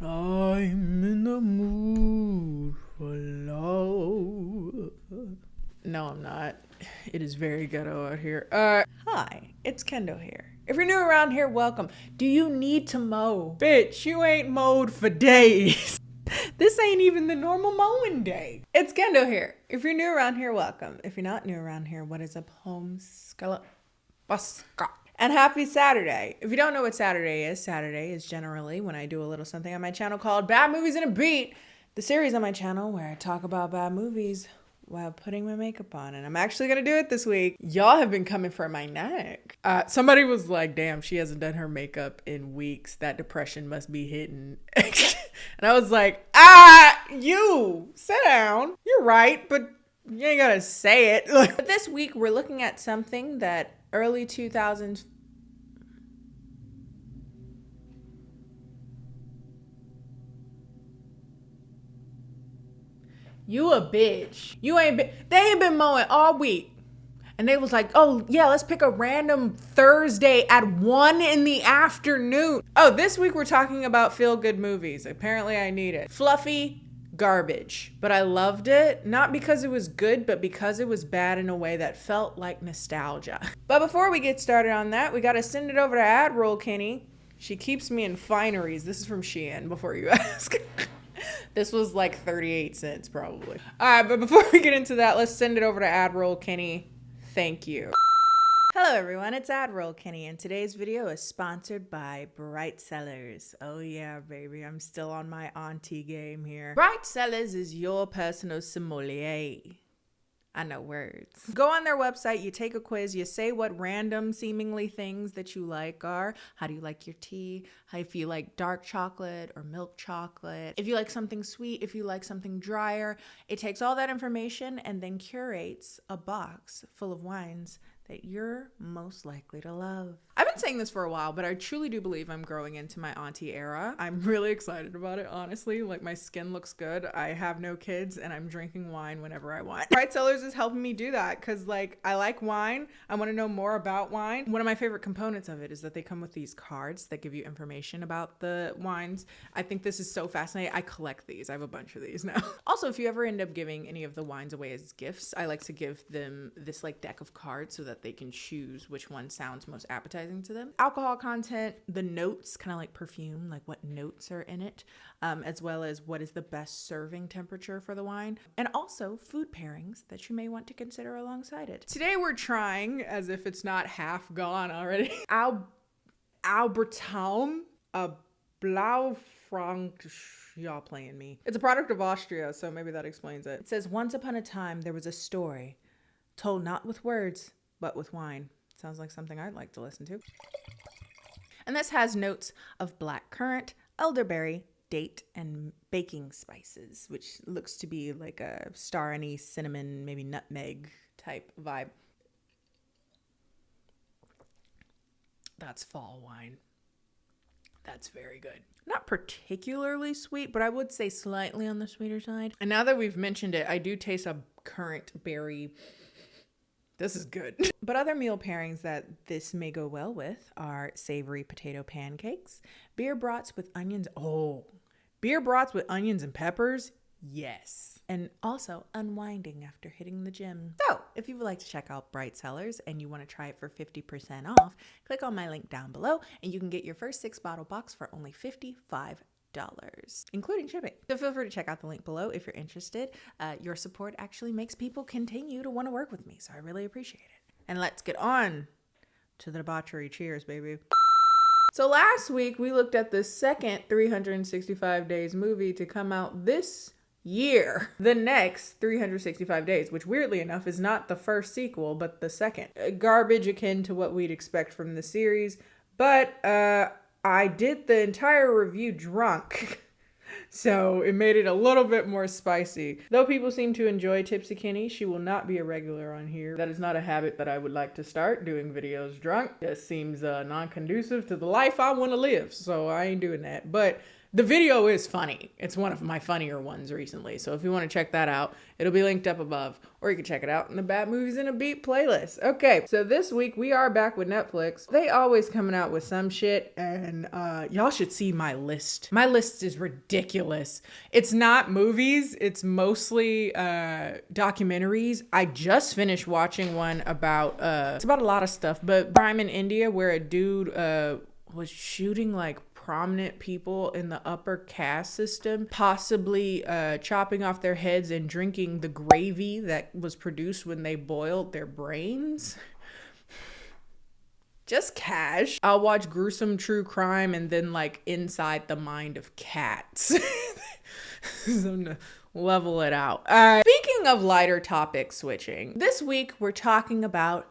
I'm in the mood for love. No, I'm not. It is very ghetto out here. Hi, it's Kendo here. If you're new around here, welcome. Do you need to mow? Bitch, you ain't mowed for days. This ain't even the normal mowing day. It's Kendo here. If you're new around here, welcome. If you're not new around here, what is up, home scallop? And happy Saturday. If you don't know what Saturday is generally when I do a little something on my channel called Bad Movies in a Beat, the series on my channel where I talk about bad movies while putting my makeup on. And I'm actually going to do it this week. Y'all have been coming for my neck. Somebody was like, damn, she hasn't done her makeup in weeks. That depression must be hitting. And I was like, you sit down. You're right, but you ain't got to say it. But this week we're looking at something that early 2000s. You a bitch. They ain't been mowing all week. And they was like, oh yeah, let's pick a random Thursday at 1 in the afternoon. Oh, this week we're talking about feel-good movies. Apparently I need it. Fluffy garbage. But I loved it, not because it was good, but because it was bad in a way that felt like nostalgia. But before we get started on that, we gotta send it over to ad roll Kennie. She keeps me in fineries. This is from Shein, before you ask. This was like 38 cents probably. All right, but before we get into that, let's send it over to ad roll Kennie. Thank you. Hello everyone, it's ad roll Kennie, and today's video is sponsored by Bright Sellers. Oh yeah, baby, I'm still on my auntie game here. Bright Sellers is your personal sommelier. I know words. Go on their website, you take a quiz, you say what random seemingly things that you like are. How do you like your tea? If you like dark chocolate or milk chocolate. If you like something sweet, if you like something drier. It takes all that information and then curates a box full of wines that you're most likely to love. I've been saying this for a while, but I truly do believe I'm growing into my auntie era. I'm really excited about it, honestly. Like, my skin looks good. I have no kids and I'm drinking wine whenever I want. Bright Sellers is helping me do that because, like, I like wine. I want to know more about wine. One of my favorite components of it is that they come with these cards that give you information about the wines. I think this is so fascinating. I collect these. I have a bunch of these now. Also, if you ever end up giving any of the wines away as gifts, I like to give them this like deck of cards so that they can choose which one sounds most appetizing to them. Alcohol content, the notes, kind of like perfume, like what notes are in it, as well as what is the best serving temperature for the wine, and also food pairings that you may want to consider alongside it. Today we're trying, as if it's not half gone already, Albertaum, a Blaufranc. Y'all playing me. It's a product of Austria, so maybe that explains it. It says, once upon a time there was a story told not with words but with wine. Sounds like something I'd like to listen to. And this has notes of black currant, elderberry, date, and baking spices, which looks to be like a star anise, cinnamon, maybe nutmeg type vibe. That's fall wine. That's very good. Not particularly sweet, but I would say slightly on the sweeter side. And now that we've mentioned it, I do taste a currant berry. This is good. But other meal pairings that this may go well with are savory potato pancakes, beer brats with onions. Oh, beer brats with onions and peppers? Yes. And also unwinding after hitting the gym. So if you would like to check out Bright Sellers and you want to try it for 50% off, click on my link down below and you can get your first 6-bottle box for only $55, including shipping. So feel free to check out the link below if you're interested. Your support actually makes people continue to want to work with me, so I really appreciate it. And let's get on to the debauchery. Cheers, baby. So last week we looked at the second 365 Days movie to come out this year. The next 365 Days, which weirdly enough is not the first sequel, but the second. Garbage akin to what we'd expect from the series, but I did the entire review drunk, so it made it a little bit more spicy. Though people seem to enjoy Tipsy Kennie, she will not be a regular on here. That is not a habit that I would like to start, doing videos drunk. It seems non-conducive to the life I want to live, so I ain't doing that. But The video is funny. It's one of my funnier ones recently. So if you want to check that out, it'll be linked up above, or you can check it out in the Bad Movies in a Beat playlist. Okay, so this week we are back with Netflix. They always coming out with some shit, and y'all should see my list. My list is ridiculous. It's not movies. It's mostly documentaries. I just finished watching one about, it's about a lot of stuff, but crime in India where a dude was shooting like prominent people in the upper caste system, possibly chopping off their heads and drinking the gravy that was produced when they boiled their brains. Just cash. I'll watch gruesome true crime and then like Inside the Mind of Cats. So to level it out. Speaking of lighter topic switching, this week we're talking about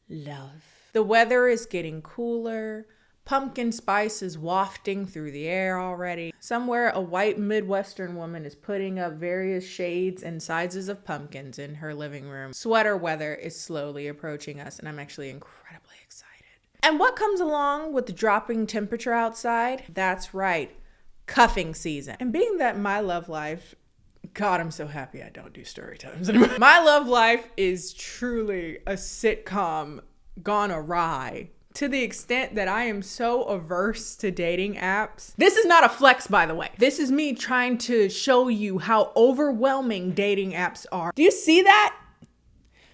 love. The weather is getting cooler. Pumpkin spice is wafting through the air already. Somewhere a white Midwestern woman is putting up various shades and sizes of pumpkins in her living room. Sweater weather is slowly approaching us, and I'm actually incredibly excited. And what comes along with the dropping temperature outside? That's right, cuffing season. And being that my love life, God, I'm so happy I don't do story times anymore. My love life is truly a sitcom gone awry, to the extent that I am so averse to dating apps. This is not a flex, by the way. This is me trying to show you how overwhelming dating apps are. Do you see that?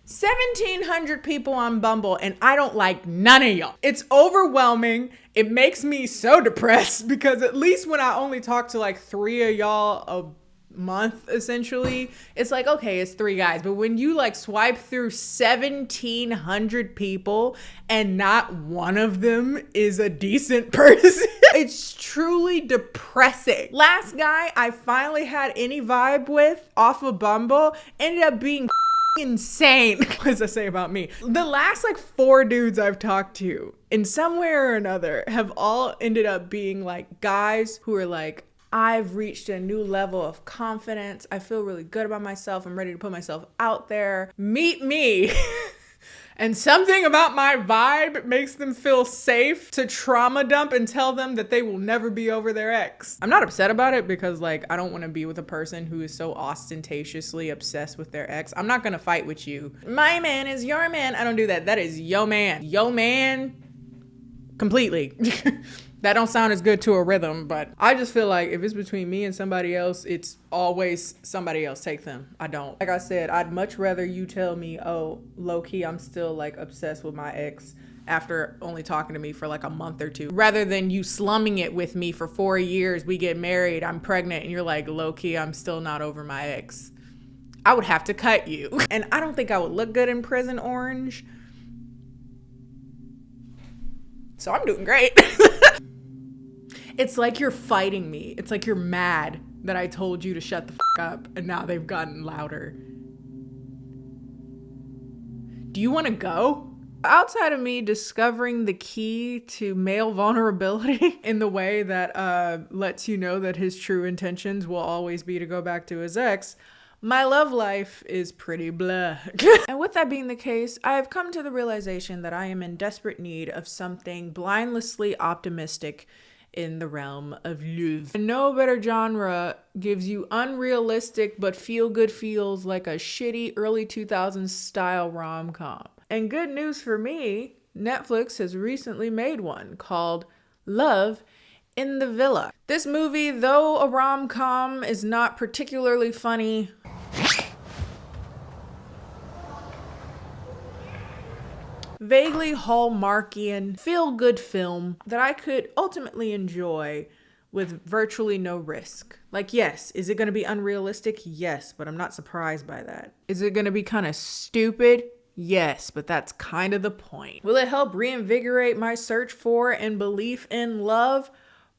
1,700 people on Bumble, and I don't like none of y'all. It's overwhelming. It makes me so depressed because at least when I only talk to like 3 of y'all a month, essentially, it's like, okay, it's 3 guys. But when you like swipe through 1,700 people and not one of them is a decent person, it's truly depressing. Last guy I finally had any vibe with off of Bumble ended up being insane. What does that say about me? The last like 4 dudes I've talked to in some way or another have all ended up being like guys who are like, I've reached a new level of confidence. I feel really good about myself. I'm ready to put myself out there. Meet me. And something about my vibe makes them feel safe to trauma dump and tell them that they will never be over their ex. I'm not upset about it because like I don't want to be with a person who is so ostentatiously obsessed with their ex. I'm not going to fight with you. My man is your man. I don't do that. That is yo man. Yo man completely. That don't sound as good to a rhythm, but I just feel like if it's between me and somebody else, it's always somebody else. Take them. I don't. Like I said, I'd much rather you tell me, oh, low key, I'm still like obsessed with my ex after only talking to me for like a month or 2, rather than you slumming it with me for 4 years. We get married, I'm pregnant, and you're like, low key, I'm still not over my ex. I would have to cut you. And I don't think I would look good in prison orange. So I'm doing great. It's like you're fighting me. It's like you're mad that I told you to shut the up and now they've gotten louder. Do you want to go? Outside of me discovering the key to male vulnerability in the way that lets you know that his true intentions will always be to go back to his ex, my love life is pretty blah. And with that being the case, I have come to the realization that I am in desperate need of something blindlessly optimistic in the realm of love. And no better genre gives you unrealistic but feel-good feels like a shitty early 2000s style rom-com. And good news for me, Netflix has recently made one called Love in the Villa. This movie, though a rom-com, is not particularly funny. Vaguely Hallmarkian, feel-good film that I could ultimately enjoy with virtually no risk. Like, yes, is it going to be unrealistic? Yes, but I'm not surprised by that. Is it going to be kind of stupid? Yes, but that's kind of the point. Will it help reinvigorate my search for and belief in love?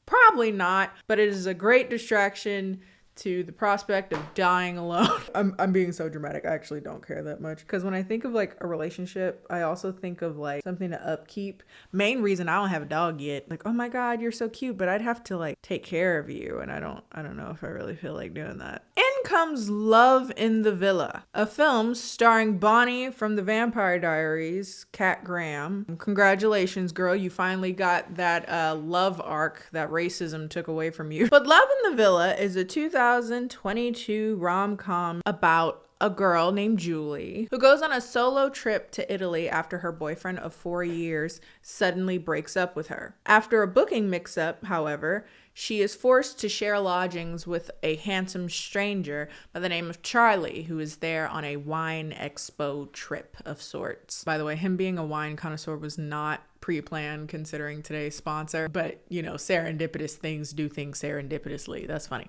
Probably not, but it is a great distraction to the prospect of dying alone. I'm being so dramatic. I actually don't care that much. Because when I think of like a relationship, I also think of like something to upkeep. Main reason I don't have a dog yet. Like, oh my God, you're so cute, but I'd have to like take care of you. And I don't know if I really feel like doing that. In comes Love in the Villa, a film starring Bonnie from The Vampire Diaries, Kat Graham. Congratulations, girl. You finally got that love arc that racism took away from you. But Love in the Villa is a 2022 rom-com about a girl named Julie who goes on a solo trip to Italy after her boyfriend of 4 years suddenly breaks up with her. After a booking mix-up, however, she is forced to share lodgings with a handsome stranger by the name of Charlie, who is there on a wine expo trip of sorts. By the way, him being a wine connoisseur was not pre-planned considering today's sponsor, but you know, serendipitous things do things serendipitously. That's funny.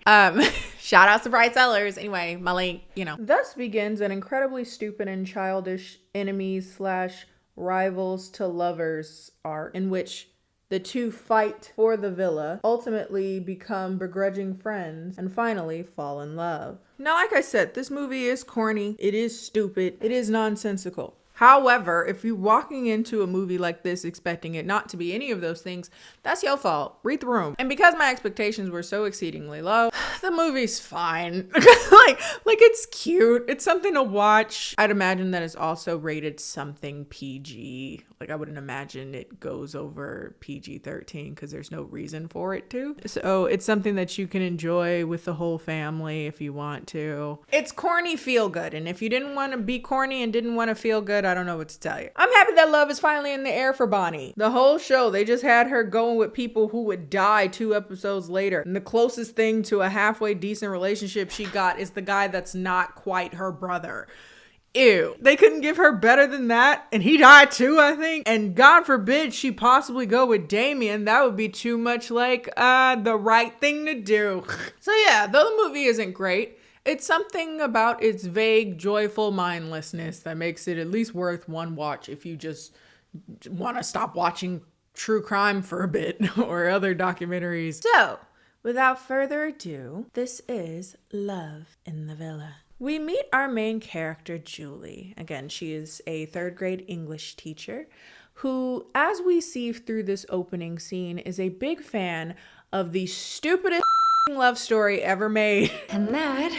Shout out to Bright Sellers. Anyway, my link, you know. Thus begins an incredibly stupid and childish enemies / rivals to lovers arc in which the two fight for the villa, ultimately become begrudging friends, and finally fall in love. Now, like I said, this movie is corny, it is stupid, it is nonsensical. However, if you're walking into a movie like this expecting it not to be any of those things, that's your fault. Read the room. And because my expectations were so exceedingly low, the movie's fine. like it's cute. It's something to watch. I'd imagine that it's also rated something PG. Like I wouldn't imagine it goes over PG-13 because there's no reason for it to. So it's something that you can enjoy with the whole family if you want to. It's corny feel good. And if you didn't want to be corny and didn't want to feel good, I don't know what to tell you. I'm happy that love is finally in the air for Bonnie. The whole show, they just had her going with people who would die 2 episodes later. And the closest thing to a halfway decent relationship she got is the guy that's not quite her brother. Ew. They couldn't give her better than that. And he died too, I think. And God forbid she possibly go with Damien. That would be too much like the right thing to do. So yeah, though the movie isn't great, it's something about its vague, joyful mindlessness that makes it at least worth one watch if you just want to stop watching true crime for a bit or other documentaries. So, without further ado, this is Love in the Villa. We meet our main character, Julie. Again, she is a 3rd grade English teacher who, as we see through this opening scene, is a big fan of the stupidest love story ever made. And that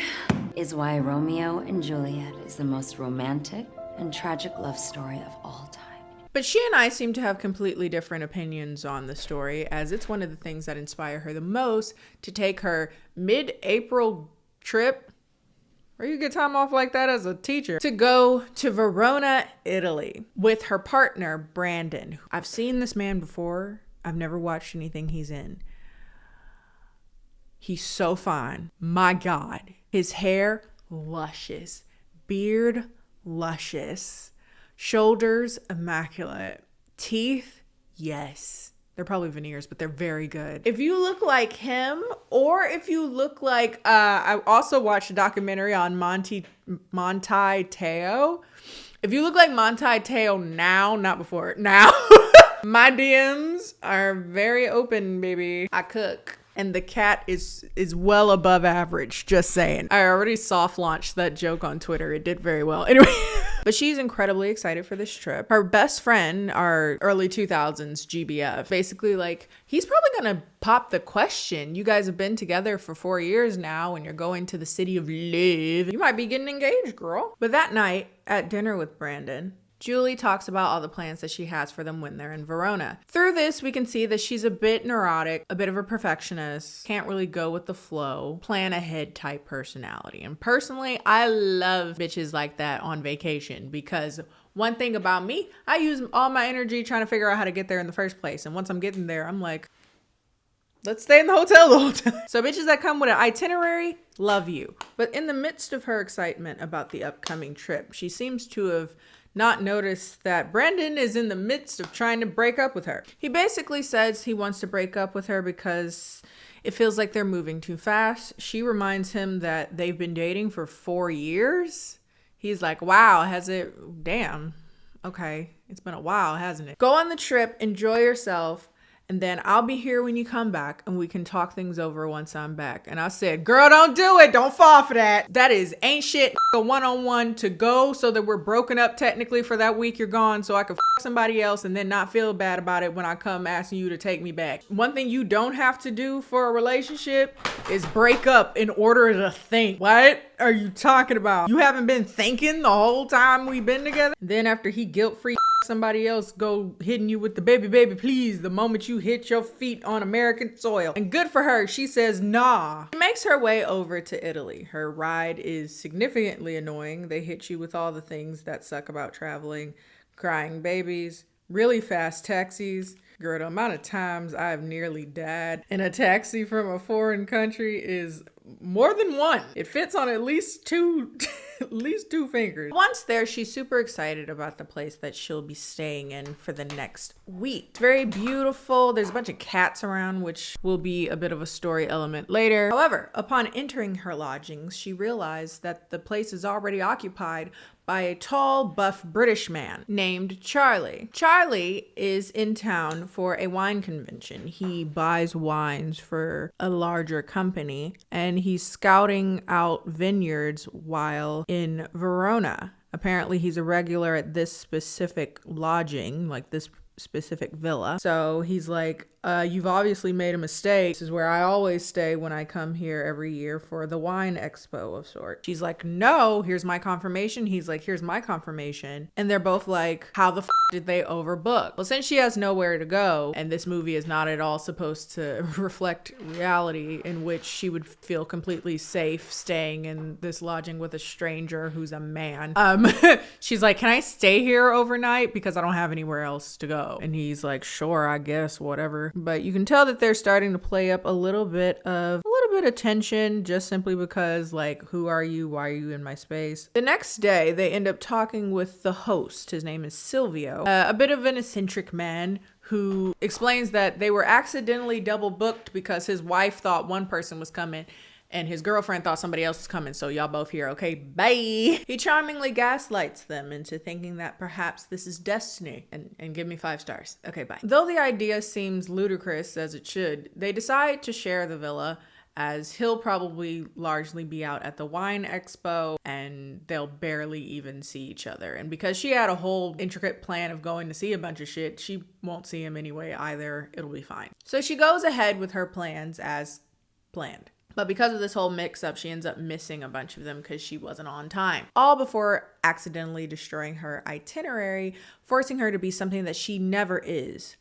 is why Romeo and Juliet is the most romantic and tragic love story of all time. But she and I seem to have completely different opinions on the story, as it's one of the things that inspire her the most to take her mid-April trip, or you get time off like that as a teacher, to go to Verona, Italy with her partner, Brandon. I've seen this man before. I've never watched anything he's in. He's so fine. My God. His hair, luscious. Beard, luscious. Shoulders, immaculate. Teeth, yes. They're probably veneers, but they're very good. If you look like him, or if you look like, I also watched a documentary on Monty Teo. If you look like Monty Teo now, not before, now, my DMs are very open, baby. I cook. And the cat is well above average, just saying. I already soft launched that joke on Twitter. It did very well. Anyway. But she's incredibly excited for this trip. Her best friend, our early 2000s GBF, basically like, he's probably gonna pop the question. You guys have been together for 4 years now and you're going to the city of love. You might be getting engaged, girl. But that night at dinner with Brandon, Julie talks about all the plans that she has for them when they're in Verona. Through this, we can see that she's a bit neurotic, a bit of a perfectionist, can't really go with the flow, plan ahead type personality. And personally, I love bitches like that on vacation because one thing about me, I use all my energy trying to figure out how to get there in the first place. And once I'm getting there, I'm like, let's stay in the hotel the whole time. So bitches that come with an itinerary, love you. But in the midst of her excitement about the upcoming trip, she seems to have not noticed that Brandon is in the midst of trying to break up with her. He basically says he wants to break up with her because it feels like they're moving too fast. She reminds him that they've been dating for 4 years. He's like, wow, has it? Damn. Okay, it's been a while, hasn't it? Go on the trip, enjoy yourself, And then I'll be here when you come back and we can talk things over once I'm back. And I said, girl, don't do it. Don't fall for that. That is ain't shit a one-on-one to go so that we're broken up technically for that week you're gone so I can somebody else and then not feel bad about it when I come asking you to take me back. One thing you don't have to do for a relationship is break up in order to think. What are you talking about? You haven't been thinking the whole time we've been together? Then after he guilt-free somebody else go hitting you with the baby please the moment you hit your feet on American soil. And good for her, she says nah. She makes her way over to Italy. Her ride is significantly annoying. They hit you with all the things that suck about traveling: crying babies, really fast taxis. Girl, the amount of times I've nearly died in a taxi from a foreign country is more than one. It fits on at least two fingers. Once there, she's super excited about the place that she'll be staying in for the next week. It's very beautiful. There's a bunch of cats around, which will be a bit of a story element later. However, upon entering her lodgings, she realized that the place is already occupied by a tall, buff British man named Charlie. Charlie is in town for a wine convention. He buys wines for a larger company, and he's scouting out vineyards while in Verona. Apparently, he's a regular at this specific lodging, like this specific villa. So he's like, you've obviously made a mistake. This is where I always stay when I come here every year for the wine expo of sorts. She's like, no, here's my confirmation. He's like, here's my confirmation. And they're both like, how the did they overbook? Well, since she has nowhere to go, and this movie is not at all supposed to reflect reality in which she would feel completely safe staying in this lodging with a stranger who's a man. She's like, can I stay here overnight? Because I don't have anywhere else to go. And he's like, sure, I guess, whatever. But you can tell that they're starting to play up a little bit of tension just simply because, like, who are you? Why are you in my space? The next day, they end up talking with the host. His name is Silvio, a bit of an eccentric man who explains that they were accidentally double booked because his wife thought one person was coming and his girlfriend thought somebody else was coming, so y'all both here, okay, bye. He charmingly gaslights them into thinking that perhaps this is destiny and give me 5 stars. Okay, bye. Though the idea seems ludicrous, as it should, they decide to share the villa, as he'll probably largely be out at the wine expo and they'll barely even see each other. And because she had a whole intricate plan of going to see a bunch of shit, she won't see him anyway either. It'll be fine. So she goes ahead with her plans as planned. But because of this whole mix-up, she ends up missing a bunch of them because she wasn't on time. All before accidentally destroying her itinerary, forcing her to be something that she never is: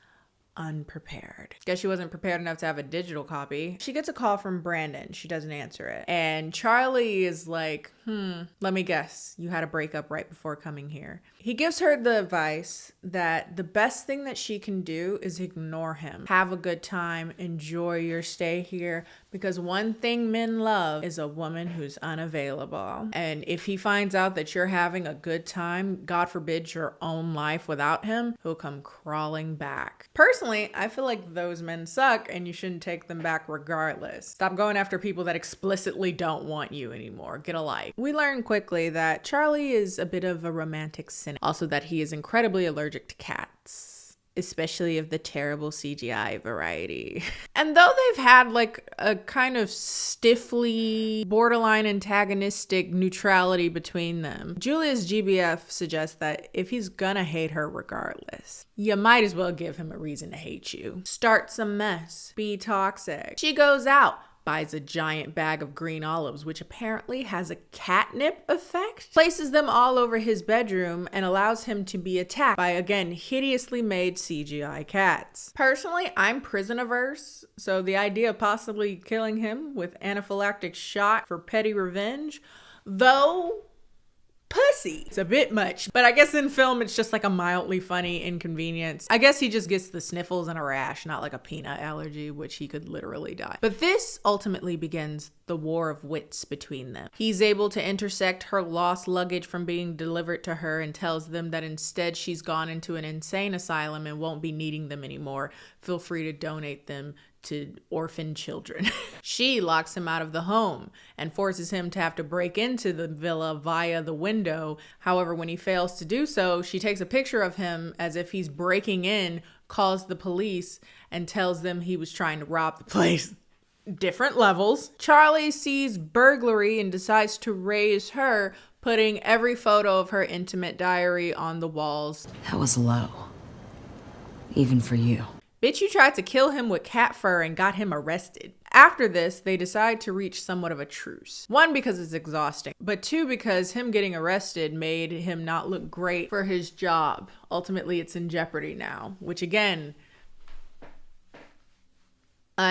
unprepared. Guess she wasn't prepared enough to have a digital copy. She gets a call from Brandon. She doesn't answer it. And Charlie is like, let me guess, you had a breakup right before coming here. He gives her the advice that the best thing that she can do is ignore him. Have a good time, enjoy your stay here, because one thing men love is a woman who's unavailable. And if he finds out that you're having a good time, God forbid your own life without him, he'll come crawling back. Personally, I feel like those men suck and you shouldn't take them back regardless. Stop going after people that explicitly don't want you anymore. Get a life. We learn quickly that Charlie is a bit of a romantic cynic. Also that he is incredibly allergic to cats, especially of the terrible CGI variety. And though they've had like a kind of stiffly borderline antagonistic neutrality between them, Julia's GBF suggests that if he's gonna hate her regardless, you might as well give him a reason to hate you. Start some mess. Be toxic. She goes out, buys a giant bag of green olives, which apparently has a catnip effect, places them all over his bedroom, and allows him to be attacked by, again, hideously made CGI cats. Personally, I'm prison averse, so the idea of possibly killing him with anaphylactic shock for petty revenge, though pussy, it's a bit much. But I guess in film it's just like a mildly funny inconvenience. I guess he just gets the sniffles and a rash, not like a peanut allergy, which he could literally die. But this ultimately begins the war of wits between them. He's able to intersect her lost luggage from being delivered to her and tells them that instead she's gone into an insane asylum and won't be needing them anymore. Feel free to donate them to orphan children. She locks him out of the home and forces him to have to break into the villa via the window. However, when he fails to do so, she takes a picture of him as if he's breaking in calls the police and tells them he was trying to rob the place. Different levels. Charlie sees burglary and decides to raise her, putting every photo of her intimate diary on the walls. That was low. Even for you. Bitch, you tried to kill him with cat fur and got him arrested. After this, they decide to reach somewhat of a truce. One, because it's exhausting, but two, because him getting arrested made him not look great for his job. Ultimately, it's in jeopardy now, which again,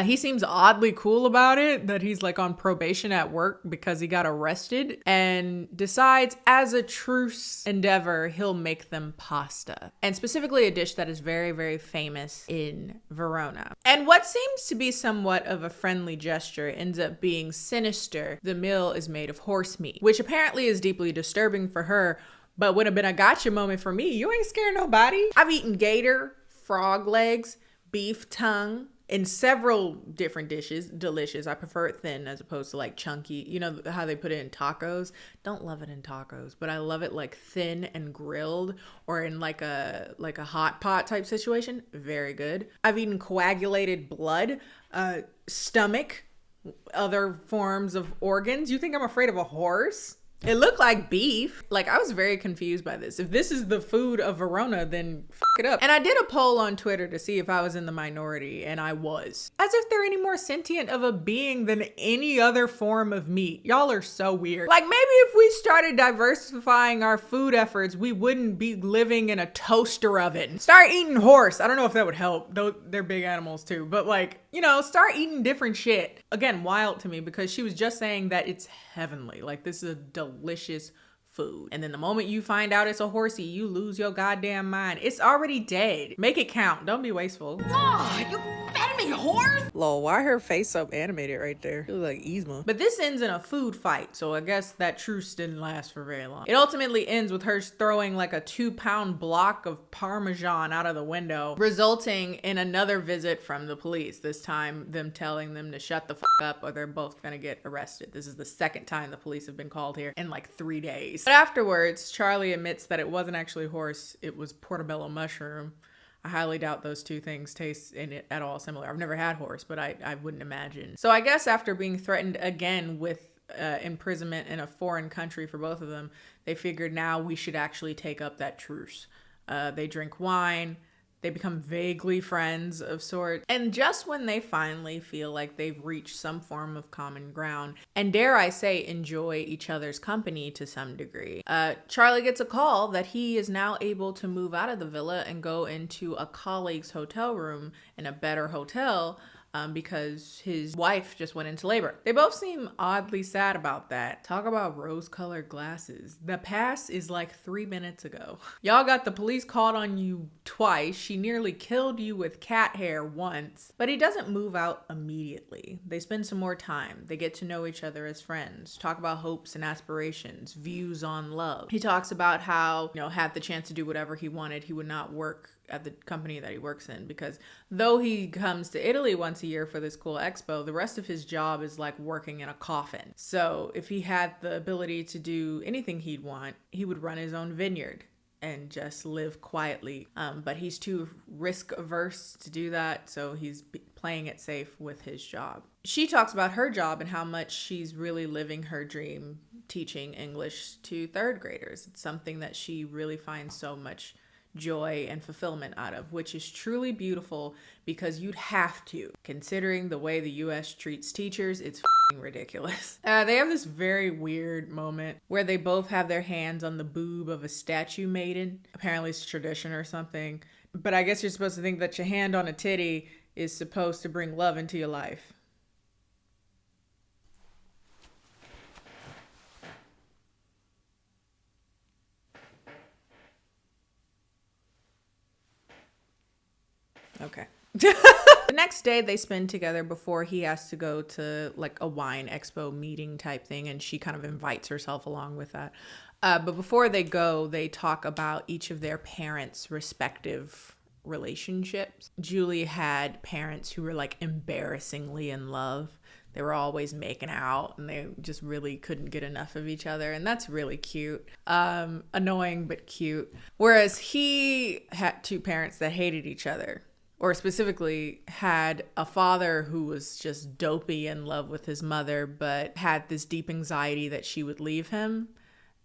he seems oddly cool about it, that he's like on probation at work because he got arrested, and decides as a truce endeavor, he'll make them pasta. And specifically a dish that is very, very famous in Verona. And what seems to be somewhat of a friendly gesture ends up being sinister. The meal is made of horse meat, which apparently is deeply disturbing for her, but would have been a gotcha moment for me. You ain't scared nobody. I've eaten gator, frog legs, beef tongue, in several different dishes. Delicious. I prefer it thin as opposed to like chunky. You know how they put it in tacos? Don't love it in tacos, but I love it like thin and grilled, or in like a hot pot type situation. Very good. I've eaten coagulated blood, stomach, other forms of organs. You think I'm afraid of a horse? It looked like beef. Like, I was very confused by this. If this is the food of Verona, then f it up. And I did a poll on Twitter to see if I was in the minority, and I was. As if they're any more sentient of a being than any other form of meat. Y'all are so weird. Like, maybe if we started diversifying our food efforts, we wouldn't be living in a toaster oven. Start eating horse. I don't know if that would help. They're big animals too. But like, you know, start eating different shit. Again, wild to me, because she was just saying that it's heavenly. Like, this is a delicious food. And then the moment you find out it's a horsey, you lose your goddamn mind. It's already dead. Make it count. Don't be wasteful. Oh, you fed me, horse! Lol, why her face so animated right there? It was like Yzma. But this ends in a food fight, so I guess that truce didn't last for very long. It ultimately ends with her throwing like a 2-pound block of Parmesan out of the window, resulting in another visit from the police. This time, them telling them to shut the fuck up or they're both gonna get arrested. This is the second time the police have been called here in like 3 days. But afterwards, Charlie admits that it wasn't actually horse, it was portobello mushroom. I highly doubt those two things taste in it at all similar. I've never had horse, but I wouldn't imagine. So I guess after being threatened again with imprisonment in a foreign country for both of them, they figured now we should actually take up that truce. They drink wine. They become vaguely friends of sorts. And just when they finally feel like they've reached some form of common ground, and dare I say, enjoy each other's company to some degree, Charlie gets a call that he is now able to move out of the villa and go into a colleague's hotel room in a better hotel, because his wife just went into labor. They both seem oddly sad about that. Talk about rose-colored glasses. The past is like 3 minutes ago. Y'all got the police called on you twice. She nearly killed you with cat hair once. But he doesn't move out immediately. They spend some more time. They get to know each other as friends. Talk about hopes and aspirations, views on love. He talks about how, you know, had the chance to do whatever he wanted, he would not work at the company that he works in, because though he comes to Italy once a year for this cool expo, the rest of his job is like working in a coffin. So if he had the ability to do anything he'd want, he would run his own vineyard and just live quietly. But he's too risk averse to do that, so he's playing it safe with his job. She talks about her job and how much she's really living her dream teaching English to third graders. It's something that she really finds so much joy and fulfillment out of, which is truly beautiful, because you'd have to. Considering the way the US treats teachers, it's f***ing ridiculous. They have this very weird moment where they both have their hands on the boob of a statue maiden. Apparently it's tradition or something, but I guess you're supposed to think that your hand on a titty is supposed to bring love into your life. Okay. The next day they spend together before he has to go to like a wine expo meeting type thing, and she kind of invites herself along with that. But before they go, they talk about each of their parents' respective relationships. Julie had parents who were like embarrassingly in love. They were always making out and they just really couldn't get enough of each other. And that's really cute. Annoying, but cute. Whereas he had two parents that hated each other. or specifically had a father who was just dopey in love with his mother, but had this deep anxiety that she would leave him.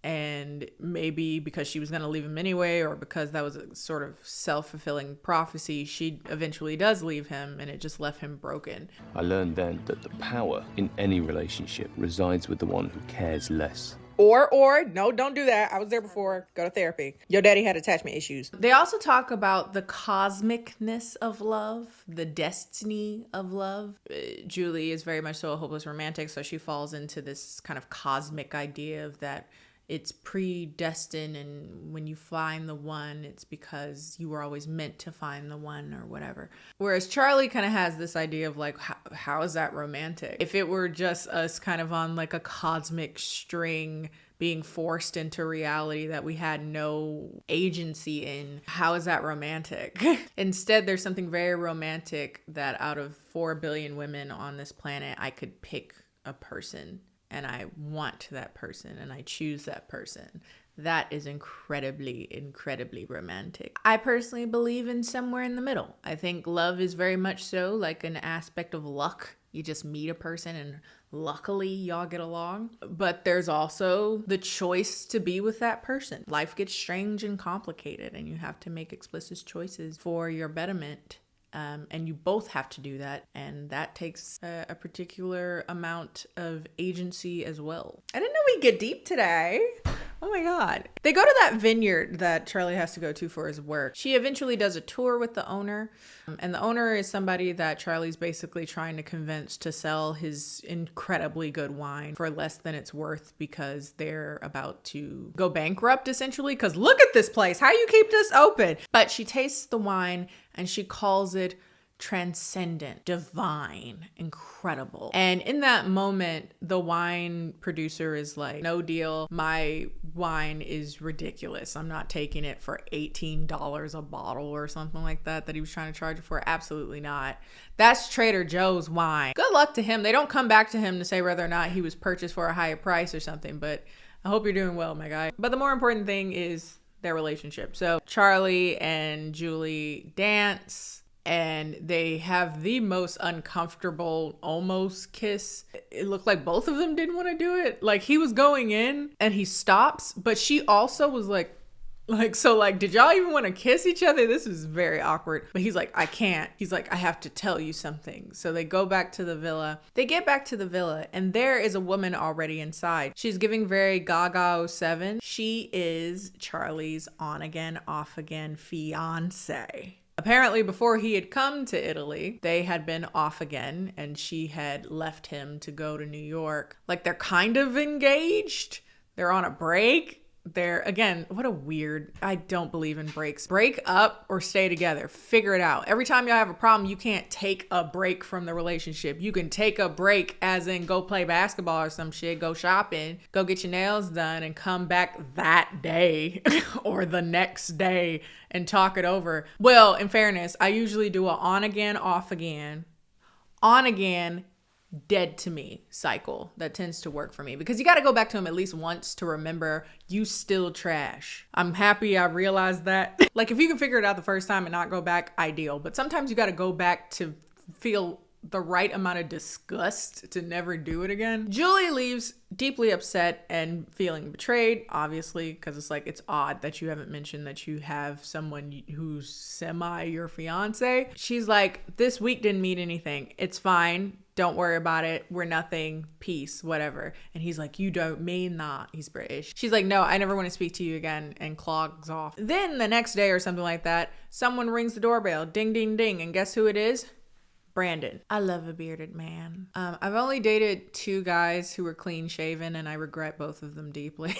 And maybe because she was going to leave him anyway, or because that was a sort of self-fulfilling prophecy, she eventually does leave him, and it just left him broken. I learned then that the power in any relationship resides with the one who cares less. Or, no, don't do that. I was there before. Go to therapy. Your daddy had attachment issues. They also talk about the cosmicness of love, the destiny of love. Julie is very much so a hopeless romantic, so she falls into this kind of cosmic idea of that it's predestined, and when you find the one, it's because you were always meant to find the one or whatever. Whereas Charlie kind of has this idea of like, how is that romantic? If it were just us kind of on like a cosmic string being forced into reality that we had no agency in, how is that romantic? Instead, there's something very romantic that out of 4 billion women on this planet, I could pick a person. And I want that person and I choose that person. That is incredibly, incredibly romantic. I personally believe in somewhere in the middle. I think love is very much so like an aspect of luck. You just meet a person and luckily y'all get along. But there's also the choice to be with that person. Life gets strange and complicated, and you have to make explicit choices for your betterment. And you both have to do that. And that takes a particular amount of agency as well. I didn't know we'd get deep today. Oh my God. They go to that vineyard that Charlie has to go to for his work. She eventually does a tour with the owner. And the owner is somebody that Charlie's basically trying to convince to sell his incredibly good wine for less than it's worth, because they're about to go bankrupt essentially. Because look at this place. How you keep this open? But she tastes the wine and she calls it transcendent, divine, incredible. And in that moment, the wine producer is like, no deal. My wine is ridiculous. I'm not taking it for $18 a bottle or something like that he was trying to charge it for. Absolutely not. That's Trader Joe's wine. Good luck to him. They don't come back to him to say whether or not he was purchased for a higher price or something, but I hope you're doing well, my guy. But the more important thing is their relationship. So Charlie and Julie dance, and they have the most uncomfortable almost kiss. It looked like both of them didn't want to do it. Like, he was going in and he stops, but she also was like, did y'all even want to kiss each other? This is very awkward. But he's like, I can't. He's like, I have to tell you something. So they go back to the villa. They get back to the villa, and there is a woman already inside. She's giving very Gaga 07. She is Charlie's on again, off again fiance. Apparently, before he had come to Italy, they had been off again, and she had left him to go to New York. Like, they're kind of engaged. They're on a break. They're, again, what a weird, I don't believe in breaks. Break up or stay together. Figure it out. Every time y'all have a problem, you can't take a break from the relationship. You can take a break as in go play basketball or some shit, go shopping, go get your nails done, and come back that day or the next day and talk it over. Well, in fairness, I usually do a on again, off again, on again, dead to me cycle. That tends to work for me, because you got to go back to him at least once to remember you still trash. I'm happy I realized that. Like, if you can figure it out the first time and not go back, ideal. But sometimes you got to go back to feel the right amount of disgust to never do it again. Julie leaves deeply upset and feeling betrayed, obviously, because it's like, it's odd that you haven't mentioned that you have someone who's semi your fiance. She's like, this week didn't mean anything. It's fine. Don't worry about it. We're nothing. Peace, whatever. And he's like, you don't mean that. He's British. She's like, no, I never want to speak to you again, and clogs off. Then the next day or something like that, someone rings the doorbell. Ding, ding, ding. And guess who it is? Brandon. I love a bearded man. I've only dated 2 guys who were clean shaven, and I regret both of them deeply.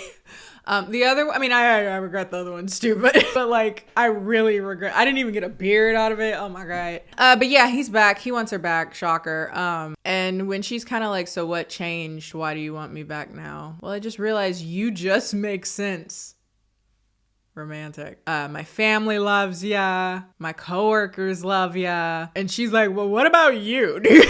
The other, I regret the other ones too, but like, I really regret, I didn't even get a beard out of it. Oh my God. But yeah, he's back. He wants her back. Shocker. And when she's kind of like, so what changed? Why do you want me back now? Well, I just realized you just make sense. Romantic. My family loves ya. My coworkers love ya. And she's like, well, what about you, dude?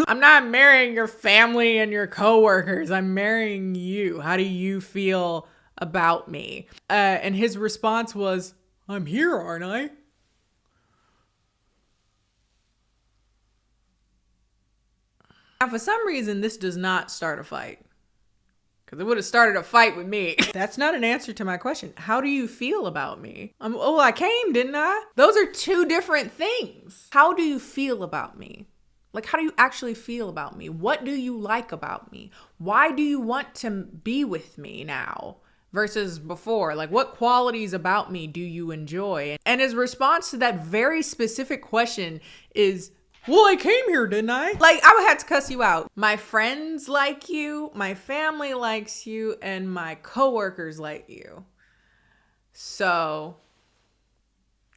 I'm not marrying your family and your coworkers. I'm marrying you. How do you feel about me? And his response was, I'm here, aren't I? Now, for some reason, this does not start a fight. Because it would have started a fight with me. That's not an answer to my question. How do you feel about me? Oh, I came, didn't I? Those are two different things. How do you feel about me? Like, how do you actually feel about me? What do you like about me? Why do you want to be with me now versus before? Like, what qualities about me do you enjoy? And his response to that very specific question is, well, I came here, didn't I? Like, I would have to cuss you out. My friends like you, my family likes you, and my coworkers like you. So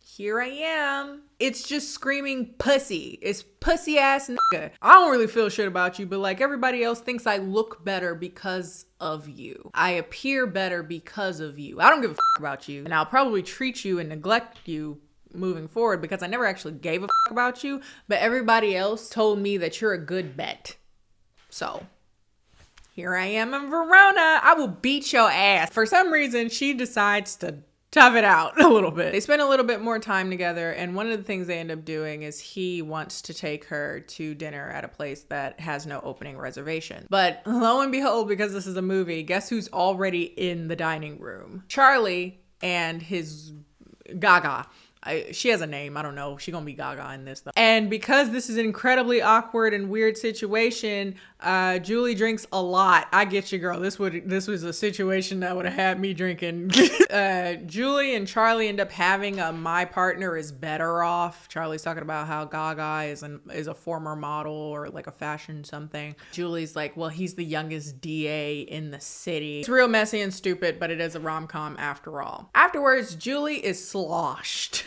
here I am. It's just screaming pussy. It's pussy ass nigga. I don't really feel shit about you, but like everybody else thinks I look better because of you. I appear better because of you. I don't give a fuck about you. And I'll probably treat you and neglect you moving forward because I never actually gave a fuck about you, but everybody else told me that you're a good bet. So here I am in Verona. I will beat your ass. For some reason, she decides to tough it out a little bit. They spend a little bit more time together, and one of the things they end up doing is he wants to take her to dinner at a place that has no opening reservation. But lo and behold, because this is a movie, guess who's already in the dining room? Charlie and his Gaga. She has a name. I don't know. She's gonna be Gaga in this though. And because this is an incredibly awkward and weird situation, Julie drinks a lot. I get you, girl. This was a situation that would have had me drinking. Julie and Charlie end up having a my partner is better off. Charlie's talking about how Gaga is a former model or like a fashion something. Julie's like, well, he's the youngest DA in the city. It's real messy and stupid, but it is a rom-com after all. Afterwards, Julie is sloshed.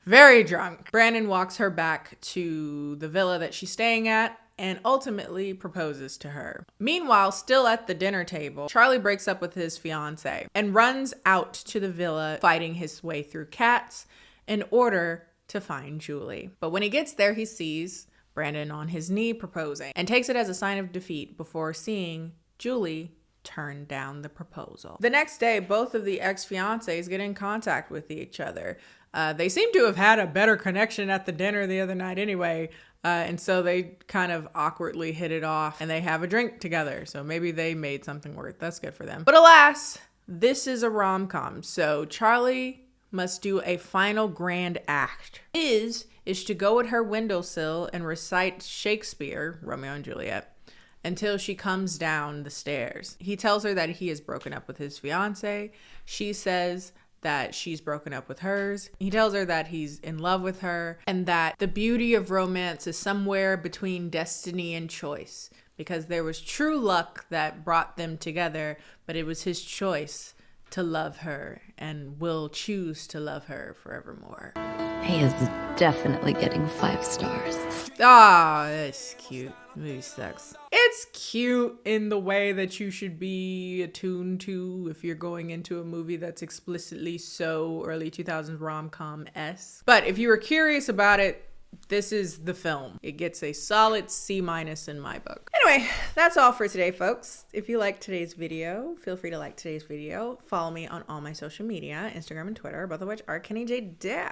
Very drunk. Brandon walks her back to the villa that she's staying at and ultimately proposes to her. Meanwhile, still at the dinner table, Charlie breaks up with his fiance and runs out to the villa, fighting his way through cats in order to find Julie. But when he gets there, he sees Brandon on his knee proposing and takes it as a sign of defeat before seeing Julie turn down the proposal. The next day, both of the ex-fiancés get in contact with each other. They seem to have had a better connection at the dinner the other night anyway, and so they kind of awkwardly hit it off and they have a drink together. So maybe they made something work. That's good for them. But alas, this is a rom-com, so Charlie must do a final grand act. His is to go at her windowsill and recite Shakespeare, Romeo and Juliet, until she comes down the stairs. He tells her that he has broken up with his fiance. She says that she's broken up with hers. He tells her that he's in love with her and that the beauty of romance is somewhere between destiny and choice, because there was true luck that brought them together, but it was his choice to love her and will choose to love her forevermore. He is definitely getting 5 stars. Ah, that's cute. The movie sucks. It's cute in the way that you should be attuned to if you're going into a movie that's explicitly so early 2000s rom-com-esque. But if you were curious about it, this is the film. It gets a solid C- in my book. Anyway, that's all for today, folks. If you liked today's video, feel free to like today's video. Follow me on all my social media, Instagram and Twitter, both of which are KennieJD.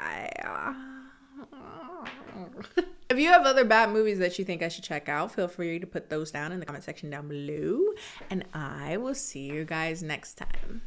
If you have other bad movies that you think I should check out, feel free to put those down in the comment section down below. And I will see you guys next time.